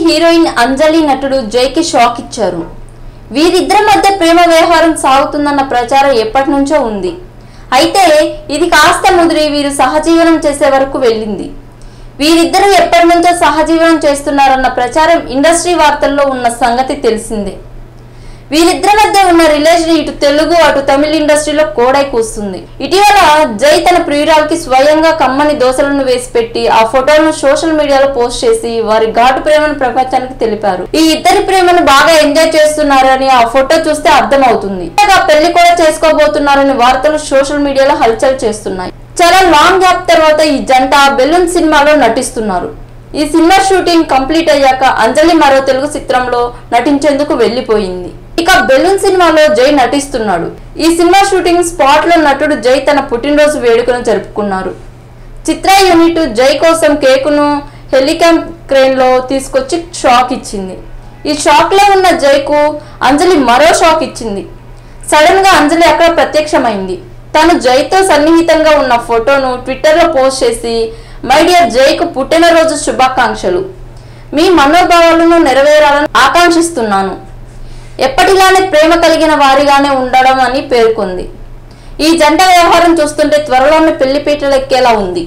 Heroine అంజలి నటుడు జైకి shock ఇచ్చారు. వీరిద్దరి మధ్య ప్రేమ వ్యవహారం సాగుతుందన్న ప్రచారం ఎప్పటి నుంచో ఉంది. అయితే ఇది కాస్త ముదిరి వీరు సహజీవనం చేసే వరకు వెళ్ళింది. వీరిద్దరూ ఎప్పటి నుంచో సహజీవనం చేస్తున్నారన్న ప్రచారం ఇండస్ట్రీ వార్తల్లో ఉన్న సంగతి తెలిసిందే. వీరిద్దరి మధ్య ఉన్న రిలేషన్ ఇటు తెలుగు అటు తమిళ ఇండస్ట్రీలో కోడై కూస్తుంది. ఇటీవల జై తన ప్రియురాలకి స్వయంగా కమ్మని దోసలను వేసి పెట్టి ఆ ఫోటోలను సోషల్ మీడియాలో పోస్ట్ చేసి వారి ఘాటు ప్రేమను ప్రపంచానికి తెలిపారు. ఈ ఇద్దరి ప్రేమను బాగా ఎంజాయ్ చేస్తున్నారని ఆ ఫోటో చూస్తే అర్థమవుతుంది. పెళ్లి కూడా చేసుకోబోతున్నారని వార్తలు సోషల్ మీడియాలో హల్చల్ చేస్తున్నాయి. చాలా లాంగ్ గ్యాప్ తర్వాత ఈ జంట బెలూన్ సినిమాలో నటిస్తున్నారు. ఈ సినిమా షూటింగ్ కంప్లీట్ అయ్యాక అంజలి మరో తెలుగు చిత్రంలో నటించేందుకు వెళ్లిపోయింది. ఇక బెలూన్ సినిమాలో జై నటిస్తున్నాడు. ఈ సినిమా షూటింగ్ స్పాట్ లో నటుడు జై తన పుట్టినరోజు వేడుకను జరుపుకున్నారు. చిత్ర యూనిట్ జై కోసం కేకును హెలికామ్ క్రేన్ లో తీసుకొచ్చి షాక్ ఇచ్చింది. ఈ షాక్ లో ఉన్న జైకు అంజలి మరో షాక్ ఇచ్చింది. సడన్ గా అంజలి అక్కడ ప్రత్యక్షమైంది. తను జైతో సన్నిహితంగా ఉన్న ఫోటోను ట్విట్టర్ లో పోస్ట్ చేసి, మై డియర్ జైకు పుట్టినరోజు శుభాకాంక్షలు, మీ మనోభావాలను నెరవేరాలని ఆకాంక్షిస్తున్నాను, ఎప్పటిలానే ప్రేమ కలిగిన వారిగానే ఉండడం అని పేర్కొంది. ఈ జంట వ్యవహారం చూస్తుంటే త్వరలోనే పెళ్లిపీటలెక్కేలా ఉంది.